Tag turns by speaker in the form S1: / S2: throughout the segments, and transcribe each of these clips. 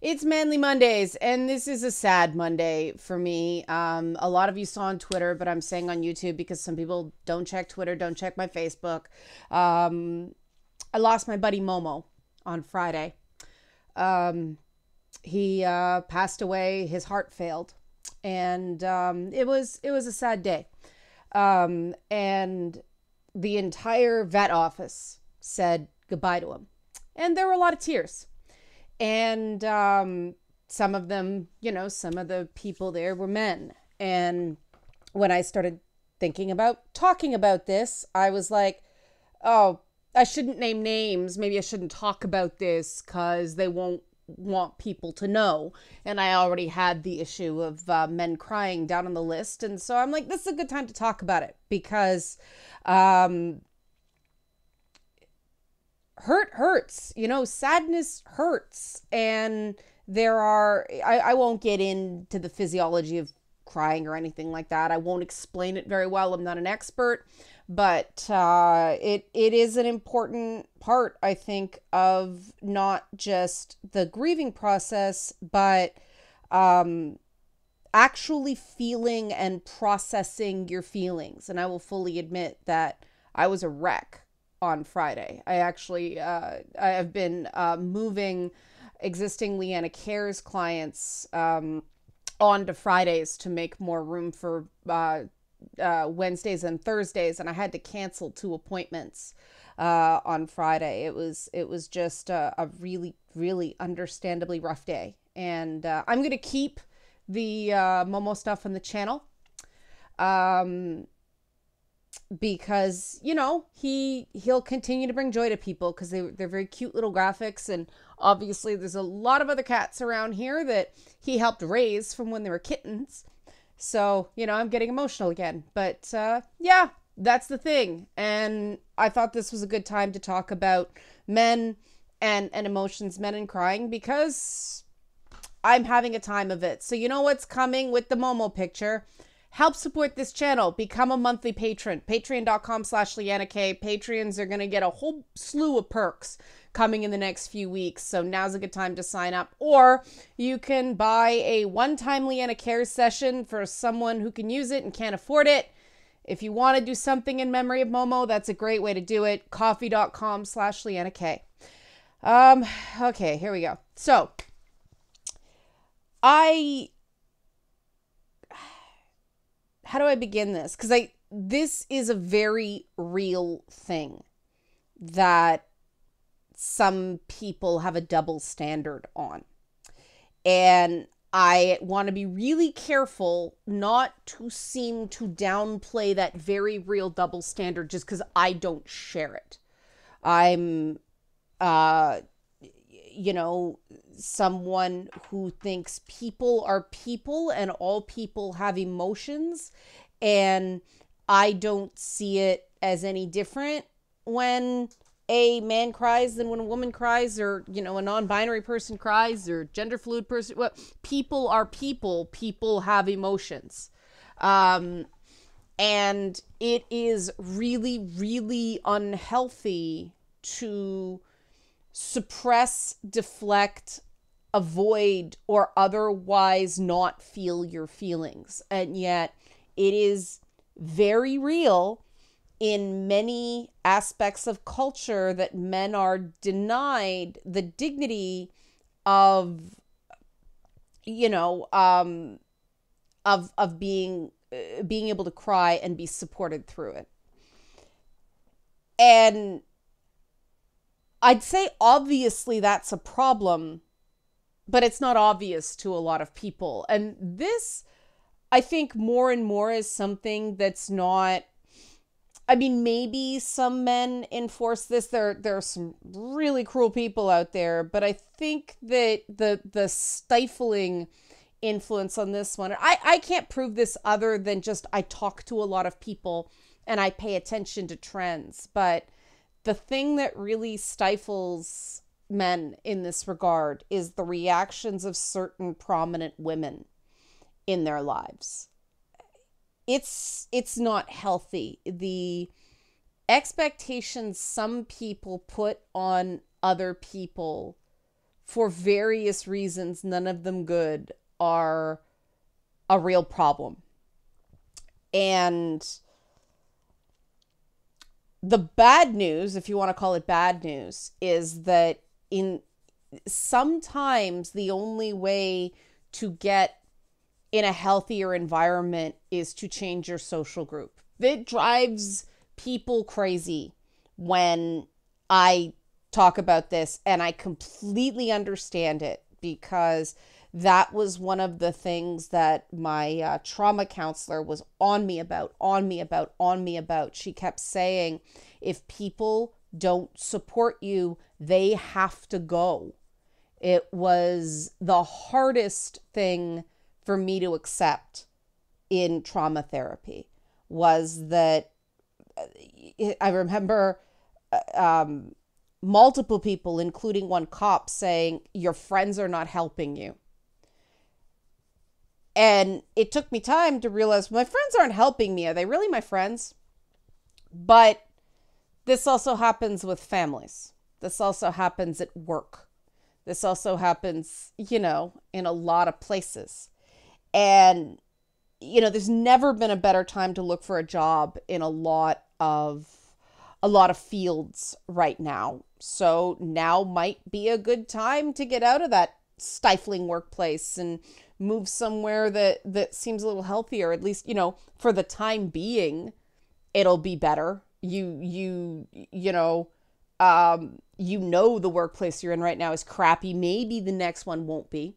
S1: It's Manly Mondays, and this is a sad Monday for me. A lot of you saw on Twitter, but I'm saying on YouTube because some people don't check Twitter, don't check my Facebook. Um, I lost my buddy Momo on Friday. Um, he passed away. His heart failed, and it was a sad day. And the entire vet office said goodbye to him, and there were a lot of tears. And some of them, some of the people there were men. And when I started thinking about talking about this, I was like, oh, I shouldn't name names. Maybe I shouldn't talk about this because they won't want people to know. And I already had the issue of men crying down on the list. And so I'm like, this is a good time to talk about it because um, hurts, sadness hurts. And I won't get into the physiology of crying or anything like that. I won't explain it very well. I'm not an expert, but it is an important part, I think, of not just the grieving process, but um, actually feeling and processing your feelings. And I will fully admit that I was a wreck on Friday. I have been moving existing Leanna Cares clients on to Fridays to make more room for Wednesdays and Thursdays, and I had to cancel 2 appointments on Friday. It was just a really, really understandably rough day, and I'm gonna keep the Momo stuff on the channel. Um, because he'll continue to bring joy to people because they're very cute little graphics, and obviously there's a lot of other cats around here that he helped raise from when they were kittens. So I'm getting emotional again, but yeah, that's the thing. And I thought this was a good time to talk about men and emotions, men and crying, because I'm having a time of it. So you know what's coming with the Momo picture. Help support this channel. Become a monthly patron. Patreon.com/Leanna K. Patreons are going to get a whole slew of perks coming in the next few weeks. So now's a good time to sign up. Or you can buy a one-time Leanna Cares session for someone who can use it and can't afford it. If you want to do something in memory of Momo, that's a great way to do it. Coffee.com/Leanna K. Okay, here we go. So I how do I begin this? Because this is a very real thing that some people have a double standard on. And I want to be really careful not to seem to downplay that very real double standard just because I don't share it. I'm, uh, someone who thinks people are people and all people have emotions, and I don't see it as any different when a man cries than when a woman cries, or a non-binary person cries, or gender fluid person. Well, people are people have emotions, and it is really, really unhealthy to suppress, deflect, avoid, or otherwise not feel your feelings. And yet it is very real in many aspects of culture that men are denied the dignity of of being able to cry and be supported through it. And I'd say obviously that's a problem, but it's not obvious to a lot of people. And this, I think, more and more is something that's not, I mean, maybe some men enforce this. There are some really cruel people out there, but I think that the stifling influence on this one, I can't prove this other than just I talk to a lot of people and I pay attention to trends, but the thing that really stifles men in this regard is the reactions of certain prominent women in their lives. It's not healthy. The expectations some people put on other people for various reasons, none of them good, are a real problem. And the bad news, if you want to call it bad news, is that in sometimes the only way to get in a healthier environment is to change your social group. It drives people crazy when I talk about this, and I completely understand it, because that was one of the things that my trauma counselor was on me about. She kept saying, if people don't support you, they have to go. It was the hardest thing for me to accept in trauma therapy, was that I remember multiple people, including one cop, saying, your friends are not helping you. And it took me time to realize, my friends aren't helping me. Are they really my friends? But this also happens with families. This also happens at work. This also happens, in a lot of places. And, there's never been a better time to look for a job in a lot of fields right now. So now might be a good time to get out of that stifling workplace and move somewhere that seems a little healthier. At least, for the time being, it'll be better. The workplace you're in right now is crappy. Maybe the next one won't be.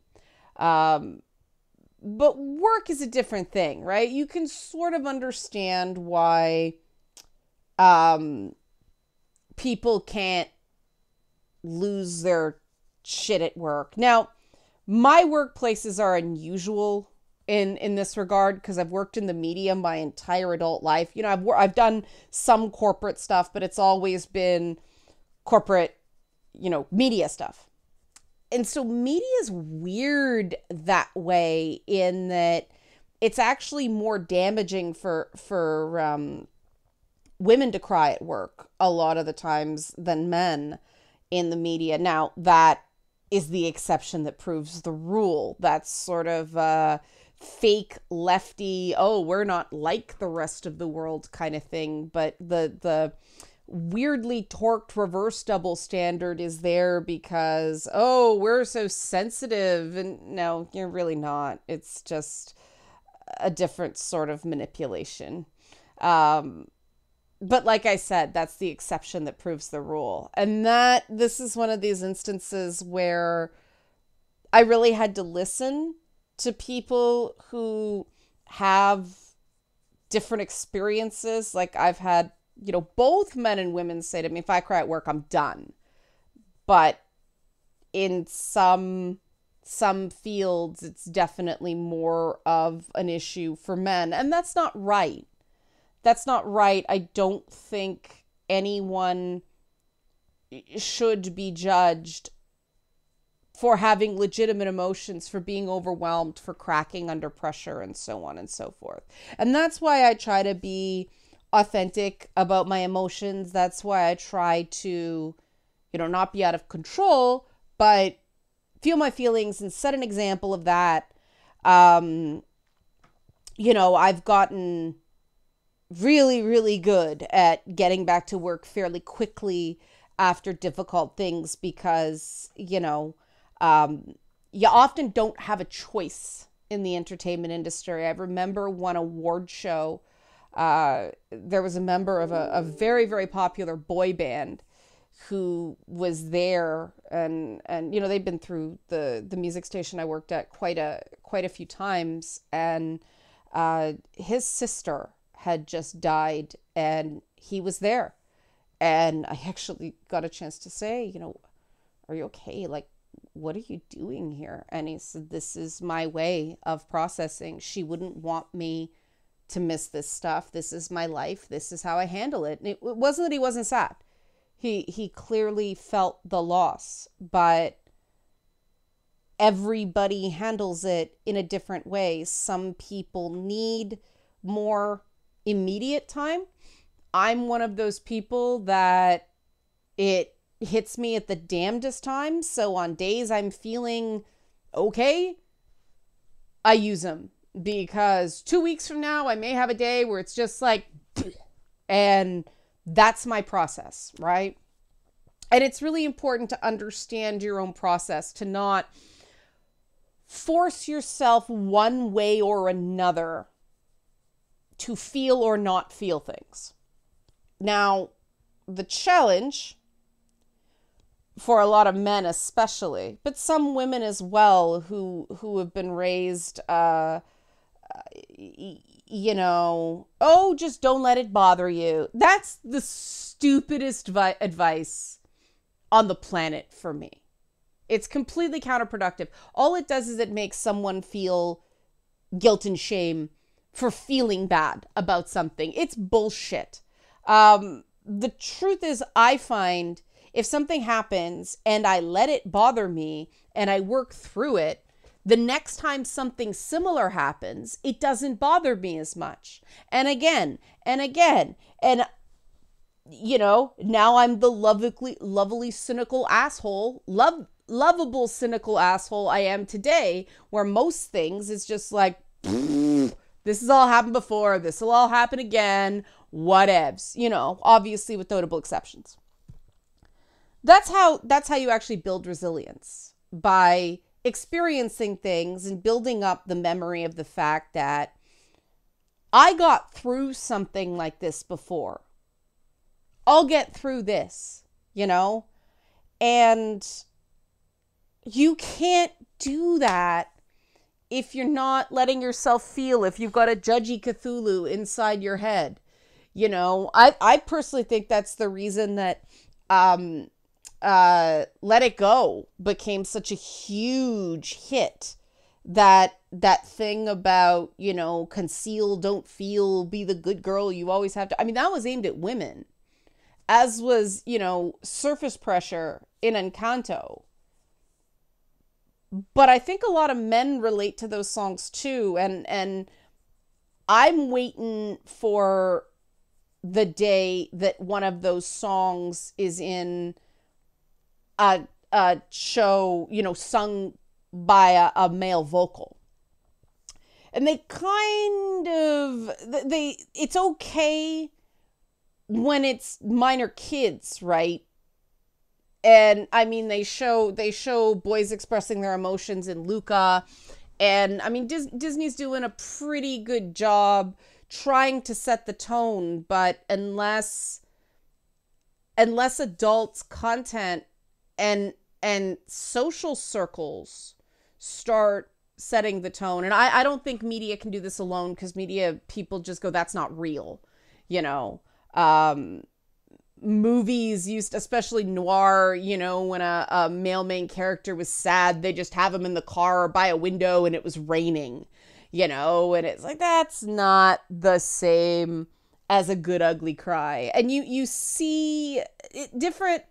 S1: But work is a different thing, right? You can sort of understand why people can't lose their shit at work. Now, my workplaces are unusual in this regard, because I've worked in the media my entire adult life. I've done some corporate stuff, but it's always been corporate, media stuff. And so media is weird that way, in that it's actually more damaging for women to cry at work a lot of the times than men in the media. Now, that is the exception that proves the rule. That's sort of fake lefty, we're not like the rest of the world kind of thing. But the weirdly torqued reverse double standard is there because, we're so sensitive. And no, you're really not. It's just a different sort of manipulation. But like I said, that's the exception that proves the rule. And this is one of these instances where I really had to listen to people who have different experiences. Like, I've had, both men and women say to me, if I cry at work, I'm done. But in some fields, it's definitely more of an issue for men. And that's not right. That's not right. I don't think anyone should be judged for having legitimate emotions, for being overwhelmed, for cracking under pressure, and so on and so forth. And that's why I try to be authentic about my emotions. That's why I try to, not be out of control, but feel my feelings and set an example of that. I've gotten really, really good at getting back to work fairly quickly after difficult things, because, you often don't have a choice in the entertainment industry. I remember one award show, there was a member of a very, very popular boy band who was there, and they'd been through the music station I worked at quite a few times, and his sister had just died, and he was there. And I actually got a chance to say, are you okay? Like, what are you doing here? And he said, this is my way of processing. She wouldn't want me to miss this stuff. This is my life. This is how I handle it. And it wasn't that he wasn't sad. He clearly felt the loss, but everybody handles it in a different way. Some people need more immediate time. I'm one of those people that it hits me at the damnedest times. So on days I'm feeling okay, I use them, because 2 weeks from now, I may have a day where it's just like, and that's my process, right? And it's really important to understand your own process, to not force yourself one way or another to feel or not feel things. Now, the challenge for a lot of men especially, but some women as well who have been raised, you know, oh, just don't let it bother you. That's the stupidest advice on the planet for me. It's completely counterproductive. All it does is it makes someone feel guilt and shame for feeling bad about something. It's bullshit. The truth is, I find if something happens and I let it bother me and I work through it, the next time something similar happens, it doesn't bother me as much. And again, and again. And, you know, now I'm the lovely, cynical asshole, lovable, cynical asshole I am today, where most things is just like, this has all happened before, this will all happen again, whatevs, you know, obviously with notable exceptions. That's how you actually build resilience, by experiencing things and building up the memory of the fact that I got through something like this before. I'll get through this, you know? And you can't do that if you're not letting yourself feel, if you've got a judgy Cthulhu inside your head. You know, I personally think that's the reason that Let It Go became such a huge hit. That thing about, you know, conceal, don't feel, be the good girl you always have to. I mean, that was aimed at women, as was, you know, Surface Pressure in Encanto. But I think a lot of men relate to those songs too, and I'm waiting for the day that one of those songs is in a show, you know, sung by a male vocal. And they kind of, it's okay when it's minor kids, right? And I mean, they show boys expressing their emotions in Luca. And I mean, Disney's doing a pretty good job trying to set the tone, but unless adults content and social circles start setting the tone, and I don't think media can do this alone, because media people just go, that's not real, you know. Movies used, especially noir, you know, when a male main character was sad, they just have him in the car or by a window and it was raining, you know, and it's like, that's not the same as a good ugly cry. And you see it,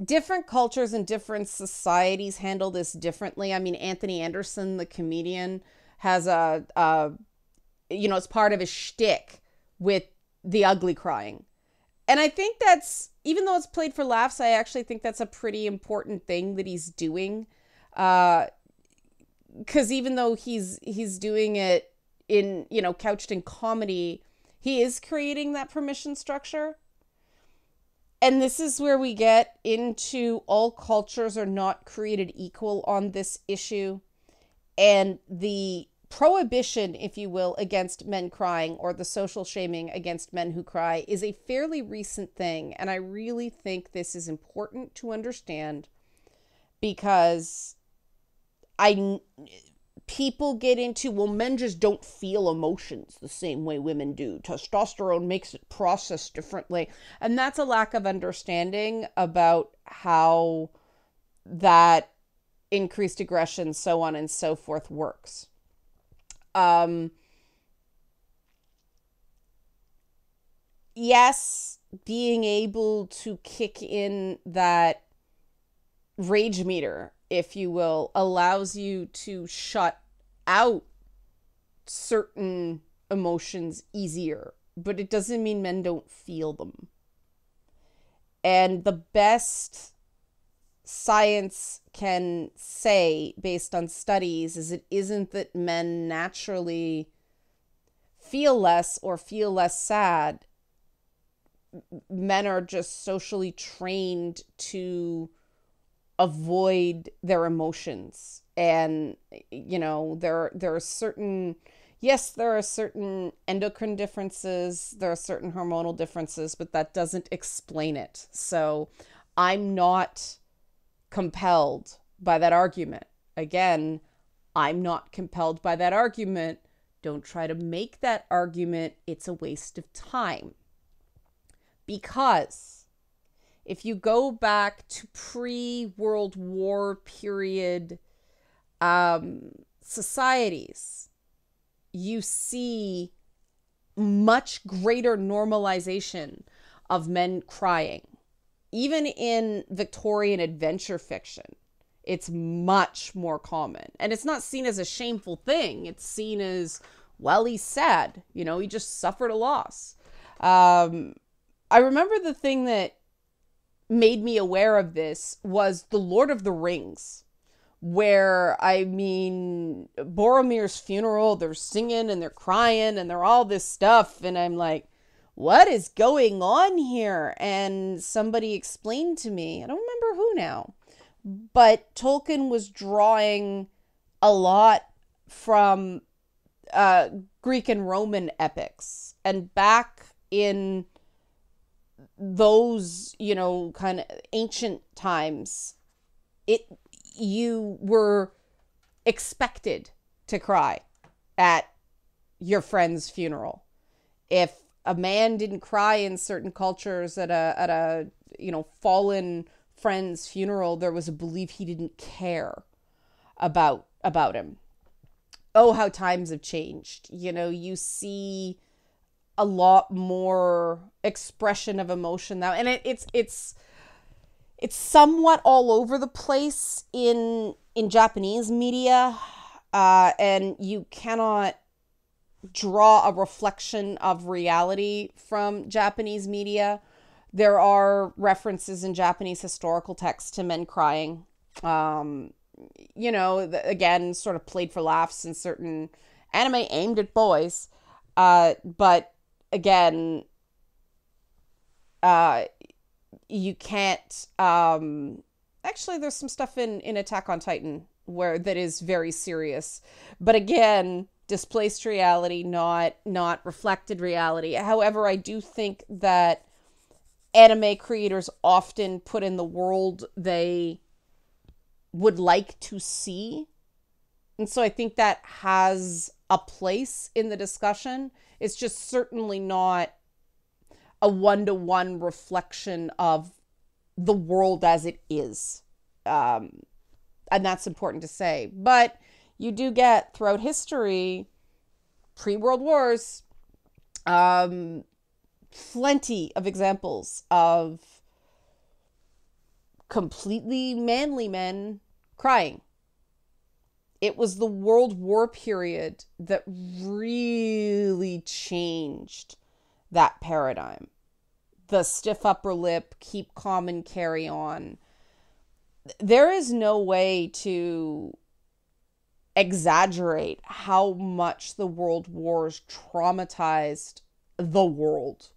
S1: different cultures and different societies handle this differently. I mean, Anthony Anderson, the comedian, has you know, it's part of his shtick with the ugly crying. And I think that's, even though it's played for laughs, I actually think that's a pretty important thing that he's doing. Because even though he's doing it in, you know, couched in comedy, he is creating that permission structure. And this is where we get into all cultures are not created equal on this issue. And the prohibition, if you will, against men crying, or the social shaming against men who cry, is a fairly recent thing. And I really think this is important to understand, because people get into, well, men just don't feel emotions the same way women do. Testosterone makes it process differently. And that's a lack of understanding about how that increased aggression, so on and so forth, works. Yes, being able to kick in that rage meter, if you will, allows you to shut out certain emotions easier, but it doesn't mean men don't feel them. And the best science can say, based on studies, is it isn't that men naturally feel less or feel less sad. Men are just socially trained to avoid their emotions. And, there are certain, yes, there are certain endocrine differences, there are certain hormonal differences, but that doesn't explain it. So I'm not compelled by that argument. Again, I'm not compelled by that argument. Don't try to make that argument. It's a waste of time. Because if you go back to pre-World War period societies, you see much greater normalization of men crying. Even in Victorian adventure fiction, it's much more common. And it's not seen as a shameful thing. It's seen as, well, he's sad. He just suffered a loss. I remember the thing that made me aware of this was The Lord of the Rings, where, Boromir's funeral, they're singing and they're crying and they're all this stuff. And I'm like, what is going on here? And somebody explained to me, I don't remember who now, but Tolkien was drawing a lot from Greek and Roman epics. And back in those, kind of ancient times, you were expected to cry at your friend's funeral. If a man didn't cry in certain cultures at a fallen friend's funeral, there was a belief he didn't care about him. Oh, how times have changed. You see a lot more expression of emotion now, and it's somewhat all over the place in Japanese media, and you cannot draw a reflection of reality from Japanese media. There are references in Japanese historical texts to men crying. Again, sort of played for laughs in certain anime aimed at boys. But again, you can't, actually there's some stuff in Attack on Titan that is very serious. But again, displaced reality, not reflected reality. However, I do think that anime creators often put in the world they would like to see. And so I think that has a place in the discussion. It's just certainly not a one-to-one reflection of the world as it is. And that's important to say. But you do get, throughout history, pre-World Wars, plenty of examples of completely manly men crying. It was the World War period that really changed that paradigm. The stiff upper lip, keep calm and carry on. There is no way to exaggerate how much the World Wars traumatized the world.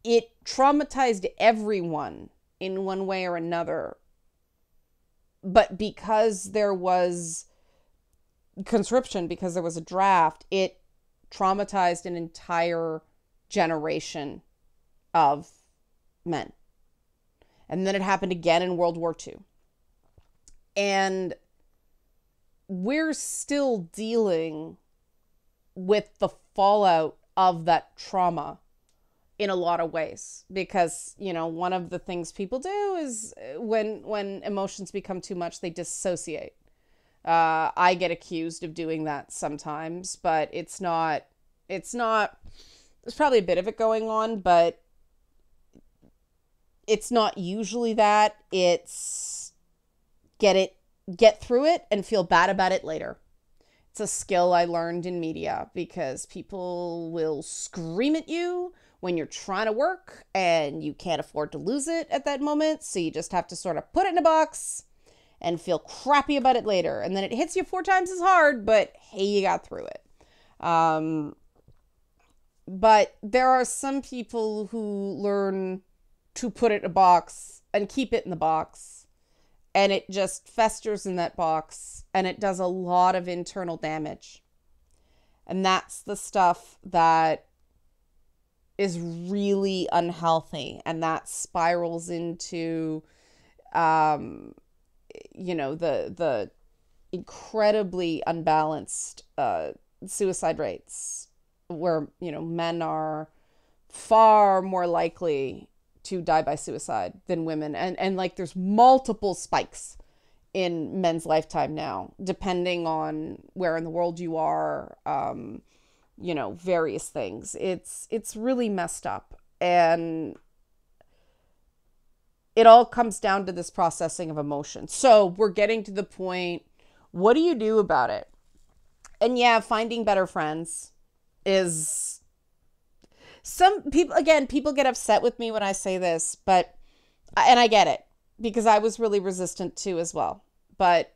S1: It traumatized everyone in one way or another. But because there was conscription, because there was a draft, it traumatized an entire generation of men. And then it happened again in World War II. And we're still dealing with the fallout of that trauma in a lot of ways, because, one of the things people do is when emotions become too much, they dissociate. I get accused of doing that sometimes, but it's not, there's probably a bit of it going on, but it's not usually that. It's get through it and feel bad about it later. It's a skill I learned in media, because people will scream at you when you're trying to work and you can't afford to lose it at that moment. So you just have to sort of put it in a box and feel crappy about it later. And then it hits you 4 times as hard, but hey, you got through it. But there are some people who learn to put it in a box and keep it in the box, and it just festers in that box, and it does a lot of internal damage. And that's the stuff that is really unhealthy, and that spirals into the incredibly unbalanced suicide rates, where men are far more likely to die by suicide than women, and like there's multiple spikes in men's lifetime now, depending on where in the world you are, various things. It's really messed up, and it all comes down to this processing of emotion. So we're getting to the point, what do you do about it? And yeah, finding better friends is, some people, again, people get upset with me when I say this, and I get it, because I was really resistant too as well. But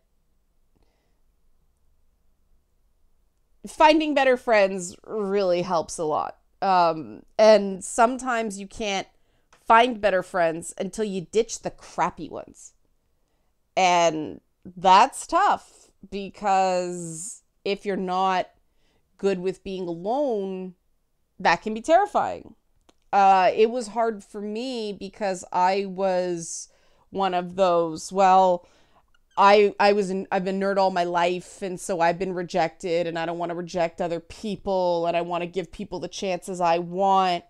S1: finding better friends really helps a lot. And sometimes you can't find better friends until you ditch the crappy ones. And that's tough, because if you're not good with being alone, that can be terrifying. It was hard for me because I was one of those, I've been nerd all my life, and so I've been rejected, and I don't want to reject other people, and I want to give people the chances I want.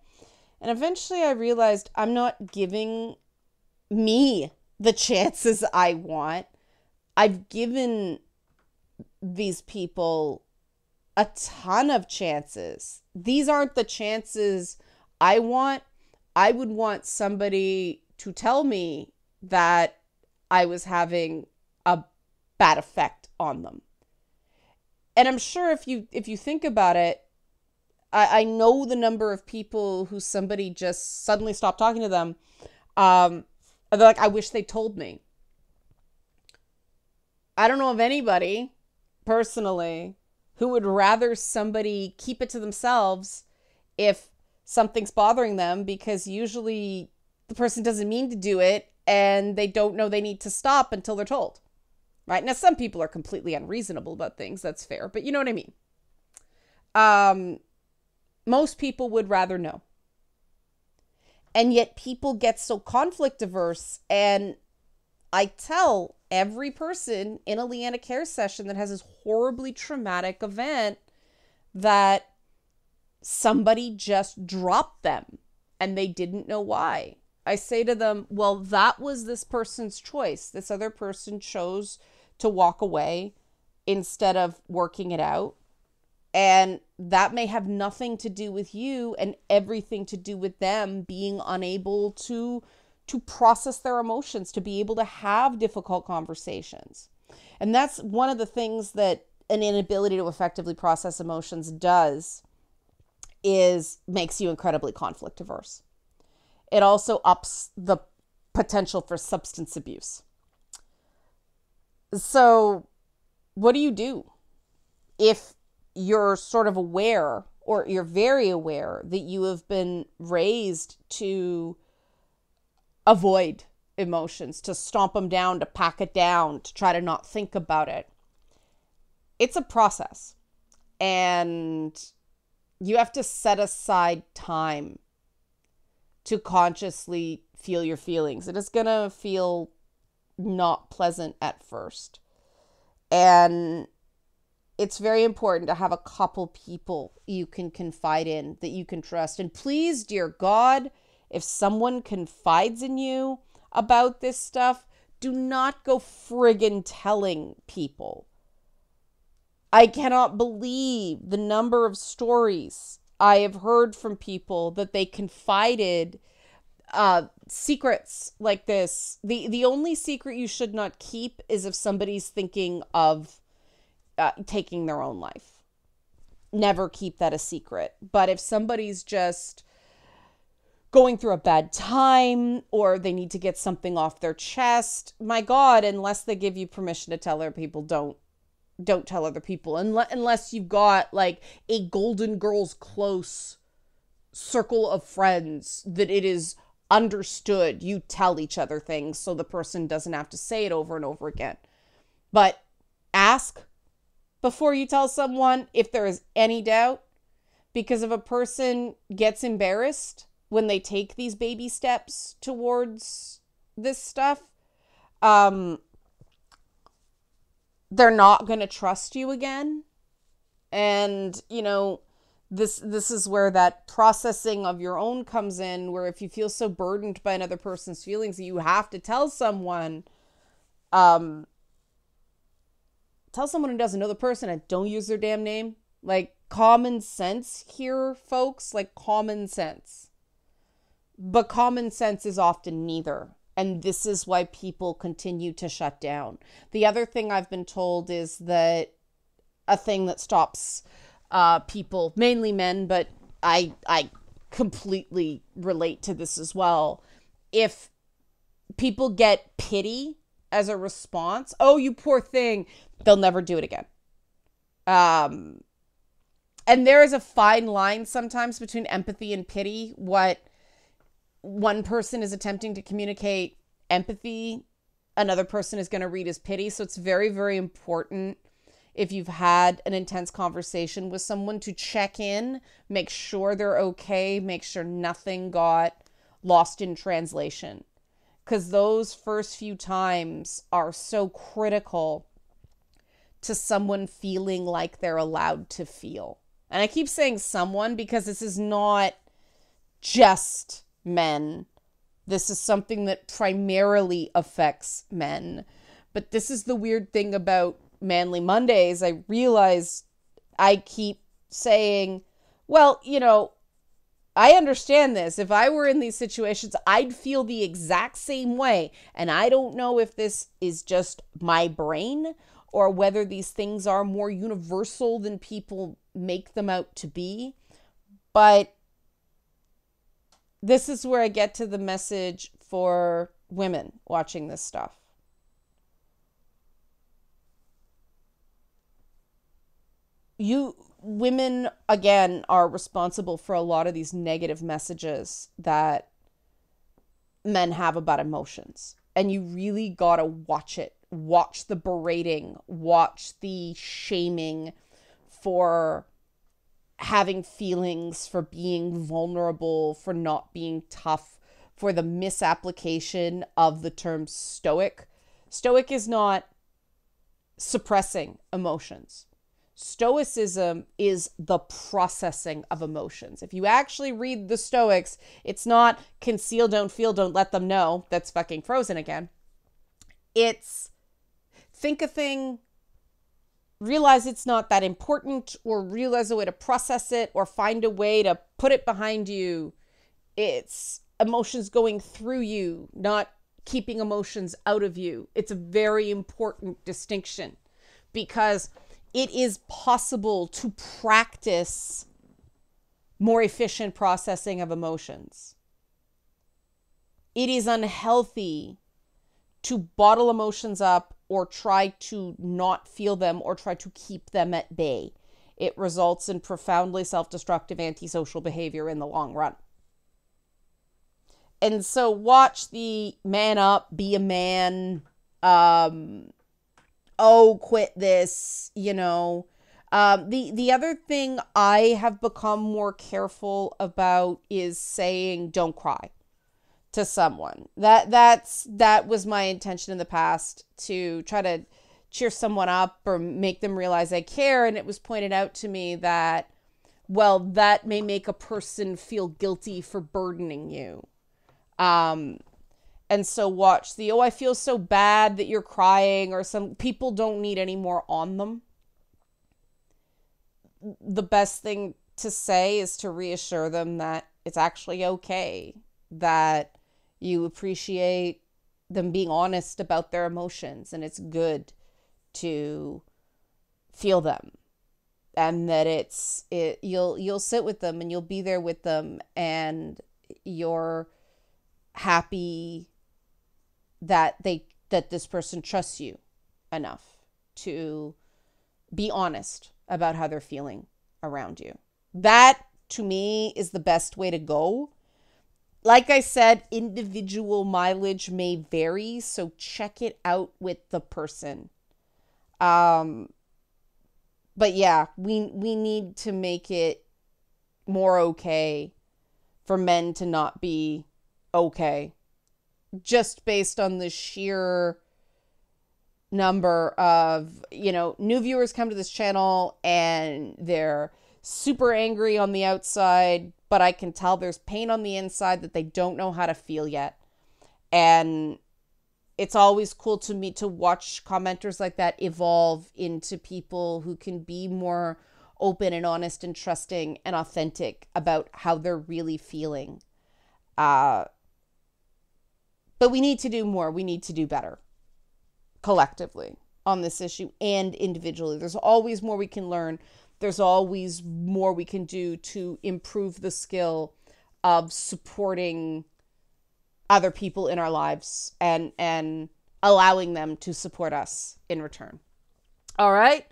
S1: And eventually I realized I'm not giving me the chances I want. I've given these people a ton of chances. These aren't the chances I want. I would want somebody to tell me that I was having a bad effect on them. And I'm sure if you think about it, I know the number of people who somebody just suddenly stopped talking to them. They're like, I wish they told me. I don't know of anybody personally who would rather somebody keep it to themselves if something's bothering them, because usually the person doesn't mean to do it and they don't know they need to stop until they're told. Right? Now, some people are completely unreasonable about things. That's fair. But you know what I mean? Most people would rather know. And yet people get so conflict averse. And I tell every person in a Leanna Care session that has this horribly traumatic event that somebody just dropped them and they didn't know why. I say to them, well, that was this person's choice. This other person chose to walk away instead of working it out. And that may have nothing to do with you and everything to do with them being unable to process their emotions, to be able to have difficult conversations. And that's one of the things that an inability to effectively process emotions does, is makes you incredibly conflict averse. It also ups the potential for substance abuse. So what do you do if you're sort of aware, or you're very aware, that you have been raised to avoid emotions, to stomp them down, to pack it down, to try to not think about it? It's a process, and you have to set aside time to consciously feel your feelings. It is going to feel not pleasant at first. And it's very important to have a couple people you can confide in, that you can trust. And please, dear God, if someone confides in you about this stuff, do not go friggin' telling people. I cannot believe the number of stories I have heard from people that they confided secrets like this. The only secret you should not keep is if somebody's thinking of taking their own life. Never keep that a secret. But if somebody's just going through a bad time, or they need to get something off their chest. My God, unless they give you permission to tell other people, don't tell other people, unless you've got like a Golden Girls close circle of friends that it is understood you tell each other things so the person doesn't have to say it over and over again. But ask before you tell someone if there is any doubt, because if a person gets embarrassed when they take these baby steps towards this stuff, they're not going to trust you again. And, you know, this is where that processing of your own comes in, where if you feel so burdened by another person's feelings that you have to tell someone who doesn't know the person, and don't use their damn name. Like, common sense here, folks, like common sense. But common sense is often neither. And this is why people continue to shut down. The other thing I've been told is that a thing that stops people, mainly men, but I completely relate to this as well. If people get pity as a response, oh, you poor thing, they'll never do it again. And there is a fine line sometimes between empathy and pity. What one person is attempting to communicate empathy, another person is going to read as pity. So it's very, very important, if you've had an intense conversation with someone, to check in, make sure they're okay, make sure nothing got lost in translation. Because those first few times are so critical to someone feeling like they're allowed to feel. And I keep saying someone because this is not just men. This is something that primarily affects men. But this is the weird thing about Manly Mondays. I realize I keep saying, well, you know, I understand this. If I were in these situations, I'd feel the exact same way. And I don't know if this is just my brain or whether these things are more universal than people make them out to be. But this is where I get to the message for women watching this stuff. Women, again, are responsible for a lot of these negative messages that men have about emotions. And you really gotta watch it. Watch the berating. Watch the shaming for having feelings, for being vulnerable, for not being tough, for the misapplication of the term stoic. Stoic is not suppressing emotions. Stoicism is the processing of emotions. If you actually read the Stoics, it's not conceal, don't feel, don't let them know. That's fucking Frozen again. It's think a thing, realize it's not that important, or realize a way to process it, or find a way to put it behind you. It's emotions going through you, not keeping emotions out of you. It's a very important distinction, because it is possible to practice more efficient processing of emotions. It is unhealthy to bottle emotions up or try to not feel them or try to keep them at bay. It results in profoundly self-destructive antisocial behavior in the long run. And so watch the man up, be a man, quit this, you know. The other thing I have become more careful about is saying don't cry to someone. That was my intention in the past, to try to cheer someone up or make them realize I care. And it was pointed out to me that, well, that may make a person feel guilty for burdening you. And so watch the, I feel so bad that you're crying, or some people don't need any more on them. The best thing to say is to reassure them that it's actually okay, that you appreciate them being honest about their emotions, and it's good to feel them, and that you'll sit with them and you'll be there with them, and you're happy that this person trusts you enough to be honest about how they're feeling around you. That, to me, is the best way to go. Like I said, individual mileage may vary, so check it out with the person. But yeah, we need to make it more okay for men to not be okay, just based on the sheer number of, new viewers come to this channel and they're super angry on the outside, but I can tell there's pain on the inside that they don't know how to feel yet. And it's always cool to me to watch commenters like that evolve into people who can be more open and honest and trusting and authentic about how they're really feeling. But we need to do more. We need to do better collectively on this issue and individually. There's always more we can learn. There's always more we can do to improve the skill of supporting other people in our lives and allowing them to support us in return. All right.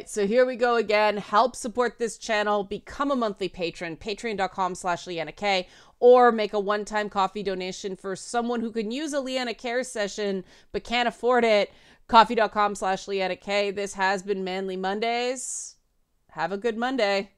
S1: So here we go again. Help support this channel. Become a monthly patron, patreon.com/LeannaK, or make a one-time coffee donation for someone who can use a Leanna Care session but can't afford it. Coffee.com/LeannaK. This has been Manly Mondays. Have a good Monday.